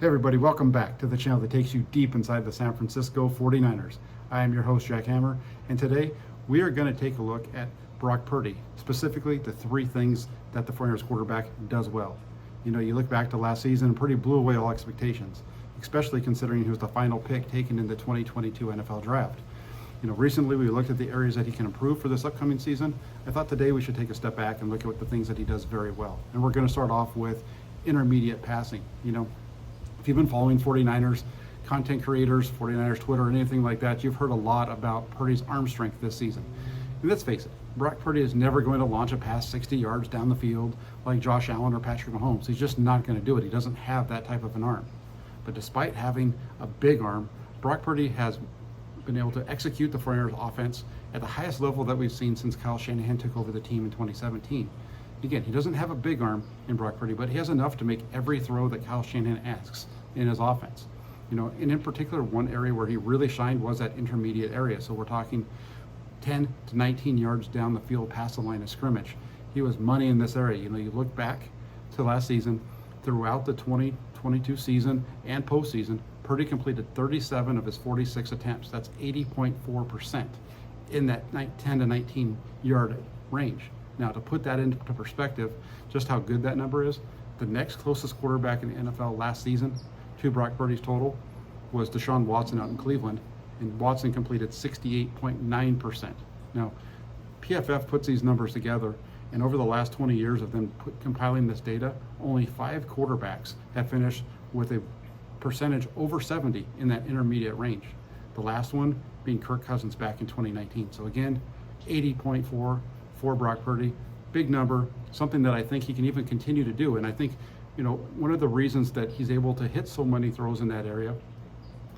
Hey everybody, welcome back to the channel that takes you deep inside the San Francisco 49ers. I am your host, Jack Hammer, and today we are going to take a look at Brock Purdy, specifically the three things that the 49ers quarterback does well. You know, you look back to last season and Purdy blew away all expectations, especially considering he was the final pick taken in the 2022 NFL Draft. You know, recently we looked at the areas that he can improve for this upcoming season. I thought today we should take a step back and look at the things that he does very well. And we're going to start off with intermediate passing. You know, if you've been following 49ers content creators, 49ers Twitter, anything like that, you've heard a lot about Purdy's arm strength this season. And let's face it, Brock Purdy is never going to launch a pass 60 yards down the field like Josh Allen or Patrick Mahomes. He's just not going to do it. He doesn't have that type of an arm. But despite having a big arm, Brock Purdy has been able to execute the 49ers offense at the highest level that we've seen since Kyle Shanahan took over the team in 2017. Again, he doesn't have a big arm in Brock Purdy, but he has enough to make every throw that Kyle Shanahan asks in his offense. You know, and in particular, one area where he really shined was that intermediate area. So we're talking 10 to 19 yards down the field past the line of scrimmage. He was money in this area. You know, you look back to last season, throughout the 2022 season and postseason, Purdy completed 37 of his 46 attempts. That's 80.4% in that 10 to 19 yard range. Now, to put that into perspective, just how good that number is, the next closest quarterback in the NFL last season to Brock Purdy's total was Deshaun Watson out in Cleveland, and Watson completed 68.9%. Now, PFF puts these numbers together, and over the last 20 years of them compiling this data, only 5 quarterbacks have finished with a percentage over 70 in that intermediate range. The last one being Kirk Cousins back in 2019. So again, 80.4 for Brock Purdy, big number, something that I think he can even continue to do. And I think, you know, one of the reasons that he's able to hit so many throws in that area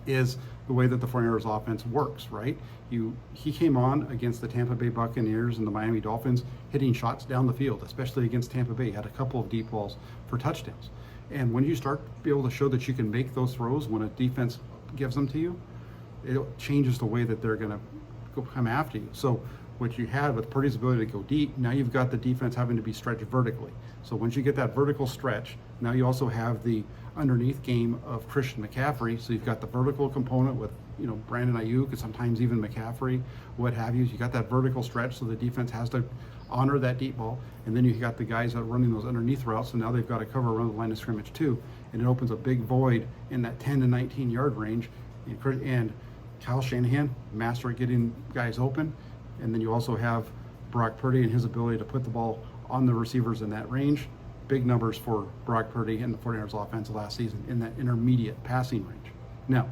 is the way that the 49ers offense works, right? He came on against the Tampa Bay Buccaneers and the Miami Dolphins, hitting shots down the field, especially against Tampa Bay. Had a couple of deep balls for touchdowns. And when you start to be able to show that you can make those throws when a defense gives them to you, it changes the way that they're going to come after you. So what you had with Purdy's ability to go deep, now you've got the defense having to be stretched vertically. So once you get that vertical stretch, now you also have the underneath game of Christian McCaffrey. So you've got the vertical component with, you know, Brandon Ayuk and sometimes even McCaffrey, what have you. You got that vertical stretch, so the defense has to honor that deep ball. And then you got the guys that are running those underneath routes, so now they've got to cover around the line of scrimmage too. And it opens a big void in that 10 to 19 yard range. And Kyle Shanahan, master at getting guys open. And then you also have Brock Purdy and his ability to put the ball on the receivers in that range. Big numbers for Brock Purdy and the 49ers offense last season in that intermediate passing range. Now,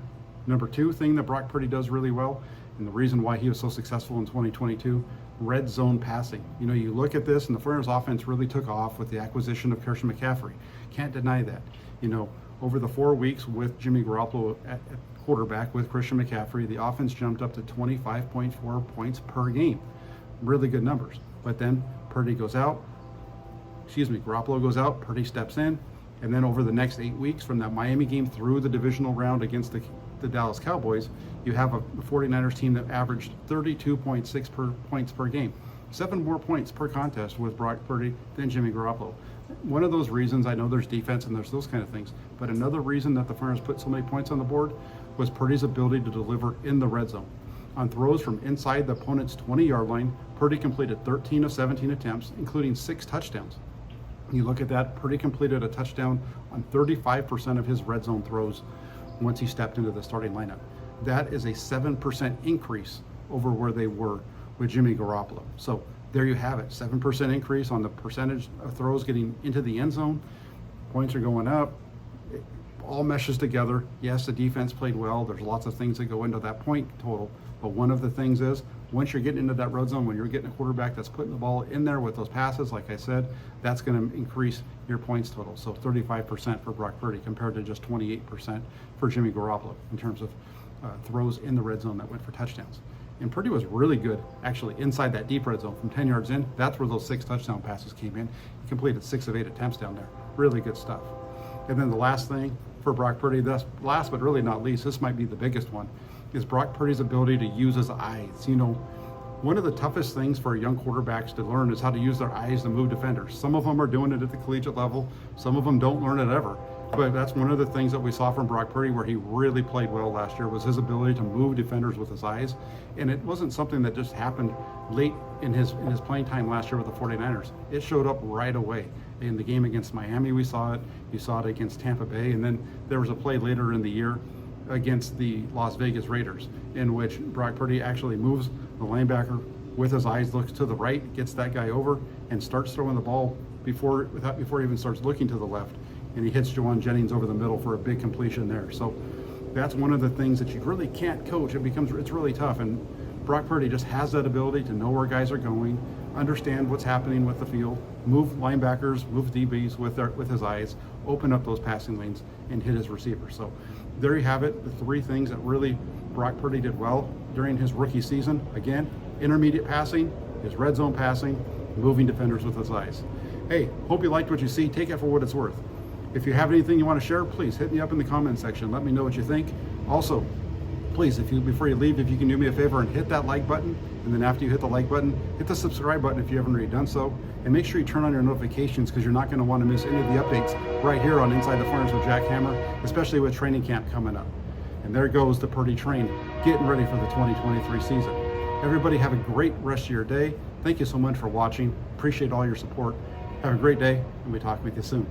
number two thing that Brock Purdy does really well, and the reason why he was so successful in 2022, red zone passing. You know, you look at this, and the 49ers offense really took off with the acquisition of Christian McCaffrey. Can't deny that. You know, over the 4 weeks with Jimmy Garoppolo at quarterback with Christian McCaffrey, the offense jumped up to 25.4 points per game. Really good numbers. But then Garoppolo goes out, Purdy steps in, and then over the next 8 weeks from that Miami game through the divisional round against the Dallas Cowboys, you have a 49ers team that averaged 32.6 points per game. 7 more points per contest with Brock Purdy than Jimmy Garoppolo. One of those reasons, I know there's defense and there's those kind of things, but another reason that the 49ers put so many points on the board was Purdy's ability to deliver in the red zone. On throws from inside the opponent's 20-yard line, Purdy completed 13 of 17 attempts, including 6 touchdowns. You look at that, Purdy completed a touchdown on 35% of his red zone throws once he stepped into the starting lineup. That is a 7% increase over where they were with Jimmy Garoppolo. So there you have it, 7% increase on the percentage of throws getting into the end zone. Points are going up. It all meshes together. Yes, the defense played well. There's lots of things that go into that point total. But one of the things is, once you're getting into that red zone, when you're getting a quarterback that's putting the ball in there with those passes, like I said, that's going to increase your points total. So 35% for Brock Purdy compared to just 28% for Jimmy Garoppolo in terms of throws in the red zone that went for touchdowns. And Purdy was really good, actually, inside that deep red zone from 10 yards in. That's where those 6 touchdown passes came in. He completed 6 of 8 attempts down there. Really good stuff. And then the last thing for Brock Purdy, last but really not least, this might be the biggest one, is Brock Purdy's ability to use his eyes. You know, one of the toughest things for young quarterbacks to learn is how to use their eyes to move defenders. Some of them are doing it at the collegiate level. Some of them don't learn it ever. But that's one of the things that we saw from Brock Purdy where he really played well last year, was his ability to move defenders with his eyes. And it wasn't something that just happened late in his playing time last year with the 49ers. It showed up right away. In the game against Miami, we saw it. You saw it against Tampa Bay. And then there was a play later in the year against the Las Vegas Raiders in which Brock Purdy actually moves the linebacker with his eyes, looks to the right, gets that guy over, and starts throwing the ball before he even starts looking to the left. And he hits Jawan Jennings over the middle for a big completion there. So that's one of the things that you really can't coach. It's really tough. And Brock Purdy just has that ability to know where guys are going, understand what's happening with the field, move linebackers, move DBs with his eyes, open up those passing lanes, and hit his receivers. So there you have it, the three things that really Brock Purdy did well during his rookie season. Again, intermediate passing, his red zone passing, moving defenders with his eyes. Hey, hope you liked what you see. Take it for what it's worth. If you have anything you want to share, please hit me up in the comment section. Let me know what you think. Also, please, before you leave, if you can do me a favor and hit that like button, and then after you hit the like button, hit the subscribe button if you haven't already done so, and make sure you turn on your notifications because you're not going to want to miss any of the updates right here on Inside the 49ers with Jack Hammer, especially with training camp coming up. And there goes the Purdy train, getting ready for the 2023 season. Everybody have a great rest of your day. Thank you so much for watching. Appreciate all your support. Have a great day, and we'll talk with you soon.